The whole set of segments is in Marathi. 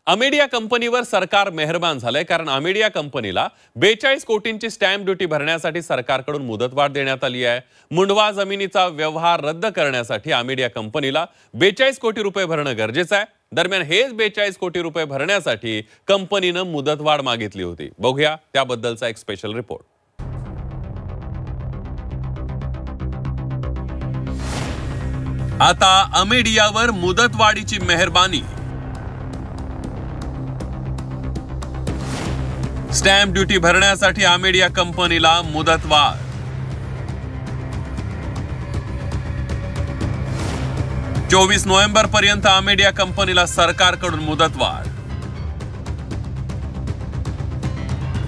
अमेडिया कंपनीवर सरकार मेहरबान झालंय, कारण अमेडिया कंपनीला 42 कोटींची स्टॅम्प ड्युटी भरण्यासाठी सरकारकडून मुदतवाढ देण्यात आली आहे। मुंडवा जमिनीचा व्यवहार रद्द करण्यासाठी अमेडिया कंपनीला 42 कोटी रुपये भरणं गरजेचं आहे। दरम्यान हेच 42 कोटी रुपये भरण्यासाठी कंपनीनं मुदतवाढ मागितली होती। बघूया त्याबद्दलचा एक स्पेशल रिपोर्ट। आता अमेडियावर मुदतवाढीची मेहरबानी। स्टॅम्प ड्युटी भरण्यासाठी अमेडिया कंपनीला मुदतवाढ। चोवीस नोव्हेंबर पर्यंत अमेडिया कंपनीला सरकारकडून मुदतवाढ।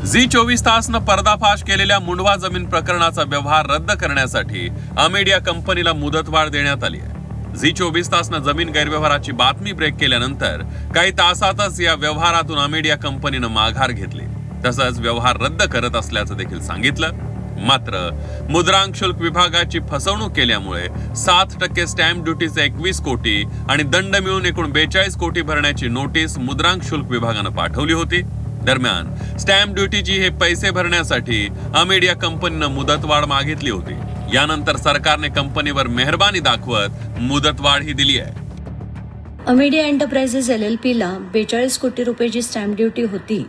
झी 24 तासनं पर्दाफाश केलेल्या मुंडवा जमीन प्रकरणाचा व्यवहार रद्द करण्यासाठी अमेडिया कंपनीला मुदतवाढ देण्यात आली आहे। झी 24 तासनं जमीन गैरव्यवहाराची बातमी ब्रेक केल्यानंतर काही तासातच या व्यवहारातून अमेडिया कंपनीनं माघार घेतली, तसंच व्यवहार रद्द करत असल्याचं देखील सांगितलं। मात्र मुद्रांक शुल्क विभागाची फसवणूक केल्यामुळे 7% स्टॅम्प ड्युटीचे 21 कोटी आणि दंड मिळून एकूण 42 कोटी भरण्याची नोटीस मुद्रांक शुल्क विभागानं पाठवली होती। दरम्यान स्टॅम्प ड्युटीची हे पैसे भरण्यासाठी अमेडिया कंपनीनं मुदतवाढ मागितली होती। यानंतर सरकारने कंपनीवर मेहरबानी दाखवत मुदतवाढ ही दिली आहे। अमेडिया एंटरप्राइजेस LLP ला 42 कोटी रुपये स्टॅम्प ड्युटी होती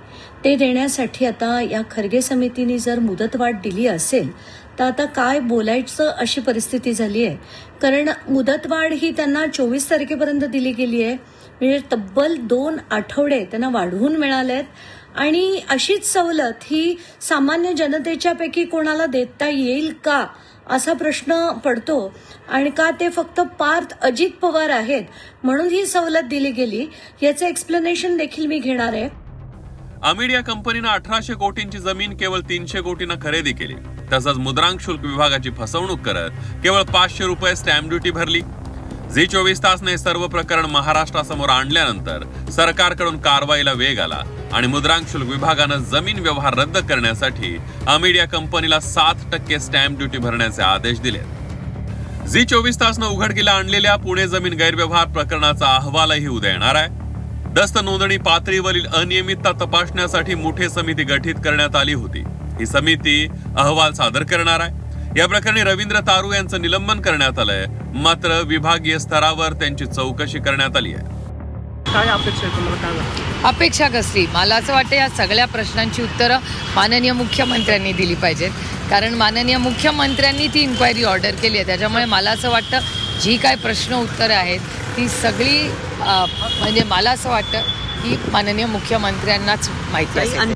ते देण्यासाठी आता या खर्गे समितीने जर मुदतवाढ दिली असेल तर आता काय बोलायचं अशी परिस्थिती झाली आहे। कारण मुदतवाढ ही त्यांना 24 तारखेपर्यंत दिली गेली आहे, म्हणजे तब्बल 2 आठवडे त्यांना वाढवून मिळालेत। आणि अशीच सवलत ही सामान्य जनतेच्या पैकी कोणाला देता येईल का असा प्रश्न पडतो, आणि का ते फक्त पार्थ अजित पवार आहेत म्हणून ही सवलत दिली गेली याचं एक्सप्लेनेशन देखील मी घेणार आहे। अमेडिया कंपनीनं 1800 कोटींची जमीन केवळ 300 कोटींना खरेदी केली, तसंच मुद्रांक शुल्क विभागाची फसवणूक करत केवळ 500 रुपये स्टॅम्प ड्युटी भरली। झी 24 तासने सर्व प्रकरण महाराष्ट्रासमोर आणल्यानंतर सरकारकडून कारवाईला वेग आला आणि मुद्रांक शुल्क विभागानं जमीन व्यवहार रद्द करण्यासाठी अमेडिया कंपनीला 7% स्टॅम्प ड्युटी भरण्याचे आदेश दिले। झी 24 तासनं उघडकीला आणलेल्या पुणे जमीन गैरव्यवहार प्रकरणाचा अहवालही उद्या येणार आहे। दस्त नोंदणी पातळीवरील अनियमितता तपासण्यासाठी मोठी समिती गठीत करण्यात आली होती। ही समिती अहवाल सादर करणार आहे। या प्रकरणी रवींद्र तारू यांचं निलंबन करण्यात आलंय, मात्र विभागीय स्तरावर त्यांची चौकशी करण्यात आली आहे। काय अपेक्षा आहे तुम्हाला? काय अपेक्षा कसली? मला असं वाटतं या सगळ्या प्रश्नांची उत्तरं माननीय मुख्यमंत्र्यांनी दिली पाहिजेत, कारण माननीय मुख्यमंत्र्यांनी ती इन्क्वायरी ऑर्डर केली आहे। त्याच्यामुळे मला असं वाटतं जी काय प्रश्न उत्तरं आहेत ती सगळी म्हणजे मला असं वाटतं की माननीय मुख्यमंत्र्यांनाच माहिती असेल।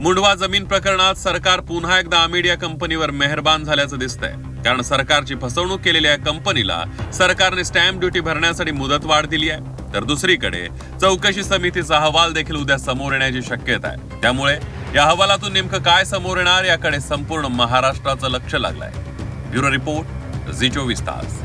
मुंडवा जमीन प्रकरणात सरकार पुन्हा एकदा अमेडिया कंपनीवर मेहरबान झाल्याचं दिसतंय, कारण सरकारची फसवणूक केलेल्या कंपनीला सरकारने स्टॅम्प ड्युटी भरण्यासाठी मुदतवाढ दिली आहे। तर दुसरीकडे चौकशी समितीचा अहवाल देखील उद्या समोर येण्याची शक्यता आहे। त्यामुळे या अहवालातून नेमकं काय समोर येणार याकडे संपूर्ण महाराष्ट्राचं लक्ष लागलंय। ब्युरो रिपोर्ट, झी 24 तास।